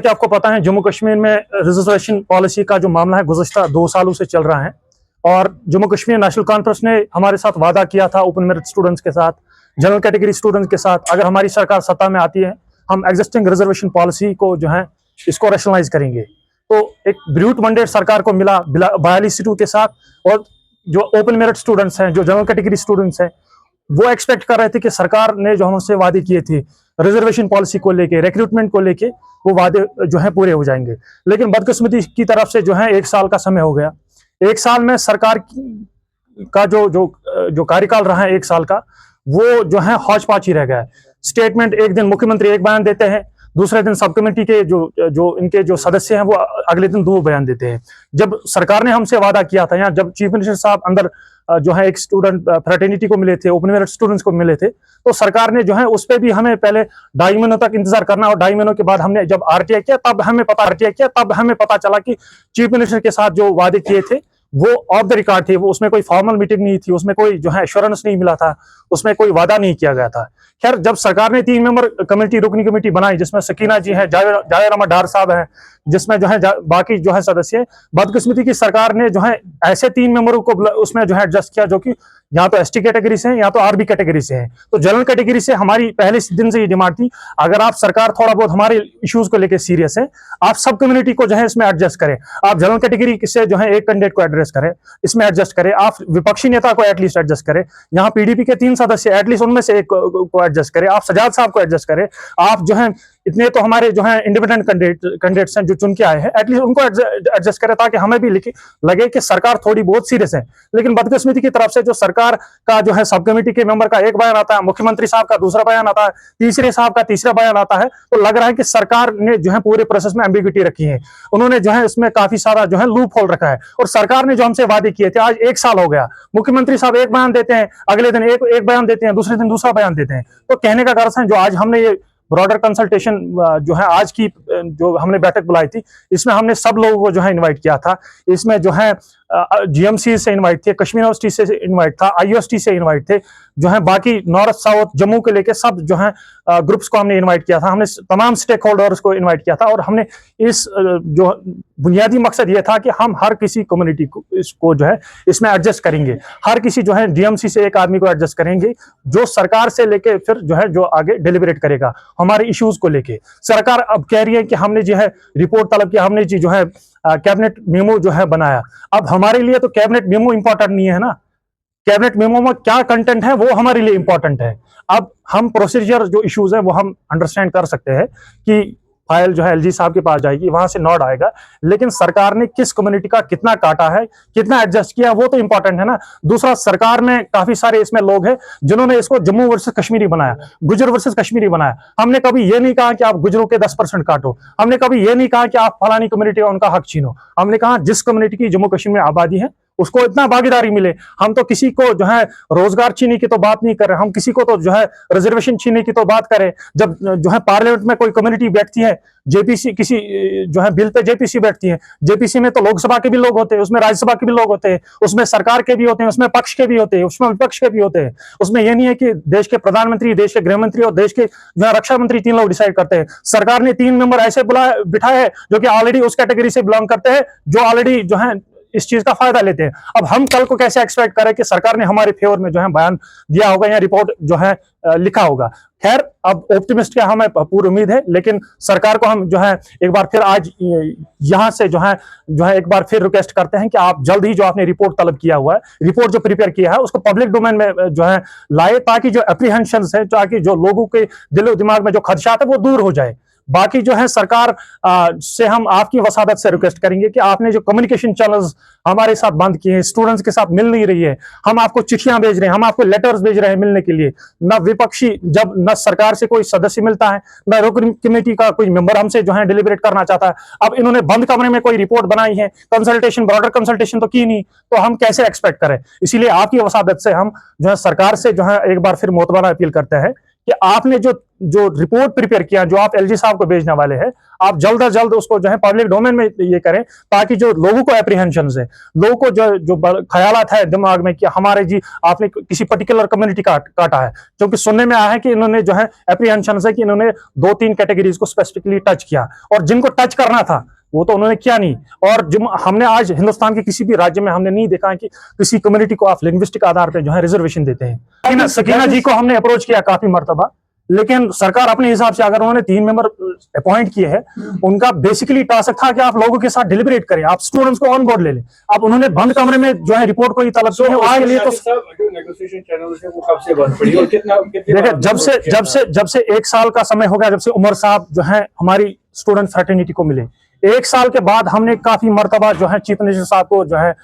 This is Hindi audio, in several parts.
कि आपको पता है जम्मू कश्मीर में रिजर्वेशन पॉलिसी का जो मामला है गुज़श्ता 2 सालों से चल रहा है और जम्मू कश्मीर नेशनल कॉन्फ्रेंस ने हमारे साथ वादा किया था ओपन मेरिट स्टूडेंट्स के साथ, जनरल कैटेगरी स्टूडेंट्स के साथ, अगर हमारी सरकार सत्ता में आती है हम एग्जिस्टिंग रिजर्वेशन पॉलिसी को जो है इसको रैशनलाइज करेंगे। तो एक ब्रूट मैंडेट सरकार को मिला 42 सीटों के साथ और जो ओपन मेरिट स्टूडेंट्स हैं, जो जनरल कैटेगरी स्टूडेंट्स हैं, वो एक्सपेक्ट कर रहे थे कि सरकार ने जो हमसे वादे किए थे रिजर्वेशन पॉलिसी को लेके, रिक्रूटमेंट को लेके, वो वादे जो है पूरे हो जाएंगे। लेकिन बदकिस्मती की तरफ से जो है 1 साल का समय हो गया। 1 साल में सरकार का जो कार्यकाल रहा है 1 साल का, वो जो है हौच-पौच ही रह गया है। स्टेटमेंट एक दिन मुख्यमंत्री एक बयान देते हैं, दूसरे दिन सब कमेटी के जो इनके जो सदस्य हैं वो अगले दिन 2 बयान देते हैं। जब सरकार ने हमसे वादा किया था, या जब चीफ मिनिस्टर साहब अंदर जो है एक स्टूडेंट फ्रेटर्निटी को मिले थे, ओपन मेरिट स्टूडेंट्स को मिले थे, तो सरकार ने जो है उस पर भी हमें पहले 2.5 महीनों तक इंतजार करना, और 2.5 महीनों के बाद हमने जब आरटीआई किया तब हमें पता चला कि चीफ मिनिस्टर के साथ जो वादे किए थे वो ऑफ द रिकॉर्ड थे। वो उसमें कोई फॉर्मल मीटिंग नहीं थी, उसमें कोई जो है एश्योरेंस नहीं मिला था, उसमें कोई वादा नहीं किया गया था। खैर, जब सरकार ने 3 मेंबर कमेटी, रुकनी कमेटी बनाई, जिसमें सकीना जी हैं, जावेद अहमद डार साहब हैं, जिसमें जो है बाकी जो है सदस्य, बदकिस्मती की सरकार ने जो है ऐसे 3 मेंबरों को उसमें जो है एडजस्ट किया जो कि या तो एसटी कैटेगरी से हैं या तो आरबी कैटेगरी से हैं। तो जनरल कैटेगरी से हमारी पहले दिन से ये डिमांड थी, अगर आप सरकार थोड़ा बहुत हमारे इश्यूज को लेकर सीरियस है, आप सब कम्युनिटी को जो है इसमें एडजस्ट करें। आप जनरल कैटेगरी से जो है एक कैंडिडेट को एड्रेस करें, इसमें एडजस्ट करें। आप विपक्षी नेता को एटलीस्ट एडजस्ट करें, यहाँ पीडीपी के 3 सदस्य एटलीस्ट उनमें से एक को एडजस्ट करें। आप सजाद साहब को एडजस्ट करें। आप जो है इतने तो हमारे जो है इंडिपेंडेंट कैंडिडेट्स हैं जो चुन के आए हैं, एटलीस्ट उनको एडजस्ट करें, ताकि हमें भी लगे कि सरकार थोड़ी बहुत सीरियस है। लेकिन बदकिस्मती की तरफ से जो सरकार का जो है सब कमेटी के मेंबर का एक बयान आता है, मुख्यमंत्री साहब का दूसरा बयान आता है, तीसरे साहब का तीसरा बयान आता है, तो लग रहा है कि सरकार ने जो है पूरे प्रोसेस में एम्बिग्युइटी रखी है। उन्होंने जो है इसमें काफी सारा जो है लूप होल रखा है, और सरकार ने जो हमसे वादे किए थे, आज 1 साल हो गया। मुख्यमंत्री साहब एक बयान देते हैं, अगले दिन एक बयान देते हैं, दूसरे दिन दूसरा बयान देते हैं। तो कहने का गर्ज है, जो आज हमने ये ब्रॉडर कंसल्टेशन जो है आज की जो हमने बैठक बुलाई थी, इसमें हमने सब लोगों को जो है इनवाइट किया था। इसमें जो है जीएमसी से इनवाइट थे, कश्मीर यूनिवर्सिटी से इनवाइट था, आईयूएसटी से इनवाइट थे, जो है बाकी नॉर्थ साउथ जम्मू के लेके सब जो है ग्रुप्स को हमने इनवाइट किया था। हमने तमाम स्टेक होल्डर्स को इनवाइट किया था, और हमने इस जो बुनियादी मकसद ये था कि हम हर किसी कम्युनिटी को इसको जो है इसमें एडजस्ट करेंगे। हर किसी जो है डीएमसी से एक आदमी को एडजस्ट करेंगे, जो सरकार से लेके फिर जो है जो आगे डिलिबरेट करेगा हमारे इश्यूज को लेके। सरकार अब कह रही है कि हमने जो है रिपोर्ट तलब किया, हमने जो है कैबिनेट मेमो जो है बनाया। अब हमारे लिए तो कैबिनेट मेमो इंपॉर्टेंट नहीं है ना, कैबिनेट मेमो में क्या कंटेंट है वो हमारे लिए इंपॉर्टेंट है। अब हम प्रोसीजर जो इश्यूज है वो हम अंडरस्टैंड कर सकते हैं कि फाइल जो है एलजी साहब के पास जाएगी, वहां से नोट आएगा, लेकिन सरकार ने किस कम्युनिटी का कितना काटा है, कितना एडजस्ट किया, वो तो इंपॉर्टेंट है ना। दूसरा, सरकार में काफी सारे इसमें लोग हैं जिन्होंने इसको जम्मू वर्सेस कश्मीरी बनाया, गुजर वर्सेस कश्मीरी बनाया। हमने कभी ये नहीं कहा कि आप गुजरों के 10% काटो, हमने कभी ये नहीं कहा कि आप फलानी कम्युनिटी का उनका हक छीनो। हमने कहा जिस कम्युनिटी की जम्मू कश्मीर में आबादी है उसको इतना भागीदारी मिले। हम तो किसी को जो है रोजगार छीनने की तो बात नहीं कर रहे, हम किसी को तो जो है रिजर्वेशन छीनने की तो बात करें। जब जो है पार्लियामेंट में कोई कम्युनिटी बैठती है, जेपीसी किसी जो है बिल पे जेपीसी बैठती है, जेपीसी में तो लोकसभा के भी लोग होते हैं, उसमें राज्यसभा के भी लोग होते हैं, उसमें सरकार के भी होते हैं, उसमें पक्ष के भी होते हैं, उसमें विपक्ष के भी होते हैं। उसमें यह नहीं है कि देश के प्रधानमंत्री, देश के गृह मंत्री और देश के जो है रक्षा मंत्री 3 लोग डिसाइड करते हैं। सरकार ने 3 मेंबर ऐसे बिठाए हैं जो कि ऑलरेडी उस कैटेगरी से बिलोंग करते हैं, जो ऑलरेडी जो है इस चीज का फायदा लेते हैं। अब हम कल को कैसे एक्सपेक्ट करें कि सरकार ने हमारे फेवर में जो है बयान दिया होगा या रिपोर्ट जो है लिखा होगा। खैर, अब ऑप्टिमिस्ट क्या हमें पूरी उम्मीद है, लेकिन सरकार को हम जो है एक बार फिर आज यहां से जो है एक बार फिर रिक्वेस्ट करते हैं कि आप जल्द ही जो आपने रिपोर्ट तलब किया हुआ है, रिपोर्ट जो प्रिपेयर किया है, उसको पब्लिक डोमेन में जो है लाए, ताकि जो एप्रीहेंशंस है, ताकि जो लोगों के दिलो दिमाग में जो खदशात है वो दूर हो जाए। बाकी जो है सरकार से हम आपकी वसादत से रिक्वेस्ट करेंगे कि आपने जो कम्युनिकेशन चैनल्स हमारे साथ बंद किए हैं, स्टूडेंट्स के साथ मिल नहीं रही है, हम आपको चिट्ठियां भेज रहे हैं, हम आपको लेटर्स भेज रहे हैं मिलने के लिए, न विपक्षी जब न सरकार से कोई सदस्य मिलता है, न रुकन कमेटी का कोई मेंबर हमसे जो है डिलिबरेट करना चाहता है। अब इन्होंने बंद कमरे में कोई रिपोर्ट बनाई है, कंसल्टेशन, ब्रॉडर कंसल्टेशन तो की नहीं, तो हम कैसे एक्सपेक्ट करें। इसीलिए आपकी वसादत से हम जो है सरकार से जो है एक बार फिर मोतबारा अपील करते हैं कि आपने जो जो रिपोर्ट प्रिपेयर किया, जो आप एलजी साहब को भेजने वाले हैं, आप जल्द अज जल्द उसको जो है पब्लिक डोमेन में ये करें, ताकि जो लोगों को एप्रीहेंशन है, लोगों को जो जो ख्यालात है दिमाग में कि हमारे जी आपने किसी पर्टिकुलर कम्युनिटी काटा है, क्योंकि सुनने में आया है कि इन्होंने जो है एप्रीहेंशन है कि इन्होंने 2-3 कैटेगरीज को स्पेसिफिकली टच किया, और जिनको टच करना था वो तो उन्होंने किया नहीं। और जो हमने आज हिंदुस्तान के किसी भी राज्य में हमने नहीं देखा है कि किसी कम्युनिटी को आप लिंग्विस्टिक आधार पर जो है रिजर्वेशन देते हैं। सकीना जी को हमने अप्रोच किया काफी मर्तबा, लेकिन सरकार अपने हिसाब से, अगर उन्होंने 3 मेंबर अपॉइंट किए हैं, उनका बेसिकली टास्क था कि आप लोगों के साथ डिलिबरेट करें, आप स्टूडेंट्स को ऑन बोर्ड ले लें। अब उन्होंने बंद कमरे में जो है रिपोर्ट को ही तलब किया है, उसके लिए तो नेगोशिएशन चैनल से वो कब से बंद पड़ी और कितना देखिए, जब से 1 साल का समय हो गया, जब से उमर साहब जो है हमारी स्टूडेंट फ्रेटर्निटी को मिले, 1 साल के बाद हमने काफी मर्तबा जो है चीफ मिनिस्टर साहब को जो है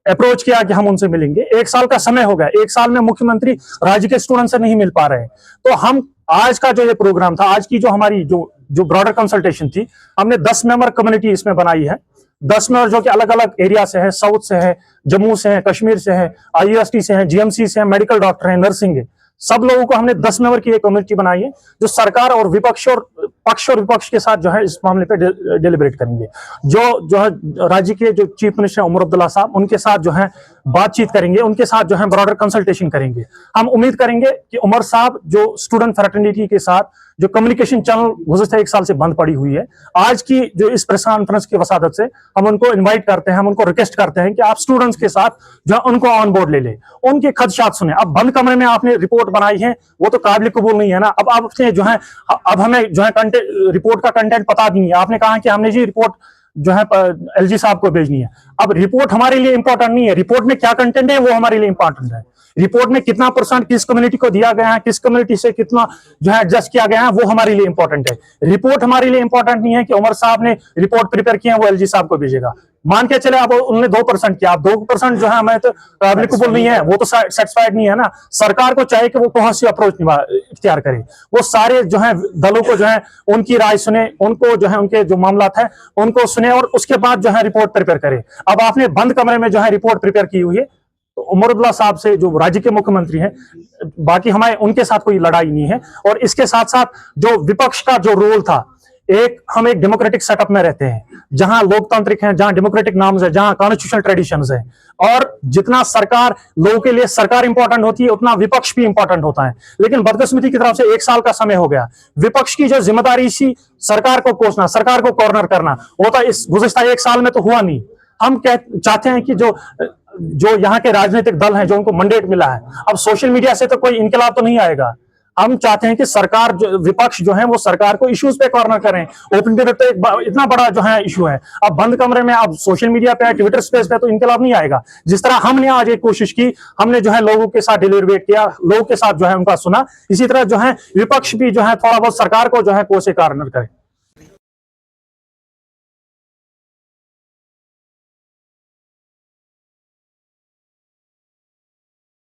अप्रोच किया कि हम उनसे मिलेंगे। 1 साल का समय हो गया, 1 साल में मुख्यमंत्री राज्य के स्टूडेंट से नहीं मिल पा रहे हैं। तो हम आज का जो ये प्रोग्राम था, आज की जो हमारी जो ब्रॉडर कंसल्टेशन थी, हमने 10 मेंबर कम्युनिटी इसमें बनाई है। 10 मेंबर जो कि अलग अलग एरिया से है, साउथ से है, जम्मू से है, कश्मीर से है, IUST से है, GMC से है, मेडिकल डॉक्टर है, नर्सिंग है, सब लोगों को हमने 10 मेंबर की एक कम्युनिटी बनाई है, जो सरकार और विपक्ष और पक्ष और विपक्ष के साथ जो है इस मामले पे डिलिबरेट करेंगे। जो है राज्य के जो चीफ मिनिस्टर उमर अब्दुल्ला साहब, उनके साथ जो है बातचीत करेंगे, उनके साथ जो है ब्रॉडर कंसल्टेशन करेंगे। हम उम्मीद करेंगे कि उमर साहब जो स्टूडेंट फ्रेटर्निटी के साथ जो कम्युनिकेशन चैनल गुज़श्ता 1 साल से बंद पड़ी हुई है, आज की जो इस प्रेस कॉन्फ्रेंस की वसादत से हम उनको इन्वाइट करते हैं, हम उनको रिक्वेस्ट करते हैं कि आप स्टूडेंट्स के साथ जो है उनको ऑन बोर्ड ले लें, उनके खदशात सुने। अब बंद कमरे में आपने रिपोर्ट बनाई है, वो तो काबिल कबूल नहीं है ना। अब आपने जो है, अब हमें जो है रिपोर्ट का कंटेंट पता भी नहीं है। आपने कहा कि हमने जी रिपोर्ट जो है एलजी साहब को भेजनी है। अब रिपोर्ट हमारे लिए इंपॉर्टेंट नहीं है, रिपोर्ट में क्या कंटेंट है वो हमारे लिए इंपॉर्टेंट है। रिपोर्ट में कितना % किस कम्युनिटी को दिया गया है, किस कम्युनिटी से कितना जो है एडजस्ट किया गया है, वो हमारे लिए इंपॉर्टेंट है। रिपोर्ट हमारे लिए इंपॉर्टेंट नहीं है कि उमर साहब ने रिपोर्ट प्रिपेयर किया है वो एलजी साहब को भेजेगा। मान के चले अब उन्होंने 2% किया, अब 2% जो है हमें तो काबिल कबूल नहीं है, वो तो सेटिस्फाइड नहीं है ना। सरकार को चाहिए कि वो कौन सी अप्रोच इख्तियार करे, वो सारे जो है दलों को जो है उनकी राय सुने, उनको जो है उनके जो मामलात है उनको सुने, और उसके बाद जो है रिपोर्ट प्रिपेयर करे। अब आपने बंद कमरे में जो है रिपोर्ट प्रिपेयर की हुई है, तो उमर अब्दुल्ला साहब से जो राज्य के मुख्यमंत्री हैं, बाकी हमारे उनके साथ कोई लड़ाई नहीं है। और इसके साथ साथ जो विपक्ष का जो रोल था, हम एक डेमोक्रेटिक सेटअप में रहते हैं, जहां लोकतांत्रिक है, जहां डेमोक्रेटिक नॉर्म्स है, जहां कॉन्स्टिट्यूशनल ट्रेडिशंस है, और जितना सरकार लोगों के लिए सरकार इंपॉर्टेंट होती है, उतना विपक्ष भी इंपॉर्टेंट होता है। लेकिन बदकिस्मती की तरफ से 1 साल का समय हो गया, विपक्ष की जो जिम्मेदारी थी सरकार को कोसना, सरकार को कॉर्नर करना, वो तो इस गुज़श्ता 1 साल में तो हुआ नहीं। हम चाहते हैं कि जो यहाँ के राजनीतिक दल हैं, जो उनको मैंडेट मिला है, अब सोशल मीडिया से तो कोई इनकलाब तो नहीं आएगा। हम चाहते हैं कि सरकार विपक्ष जो है वो सरकार को इश्यूज पे कॉर्नर करें। ओपन पे तो इतना बड़ा जो है इशू है, अब बंद कमरे में, अब सोशल मीडिया पे, ट्विटर स्पेस पे तो इनकलाब नहीं आएगा। जिस तरह हमने आज एक कोशिश की, हमने जो है लोगों के साथ डिलीबरेट किया, लोगों के साथ जो है उनका सुना, इसी तरह जो है विपक्ष भी जो है थोड़ा बहुत सरकार को जो है कोसे कॉर्नर करे।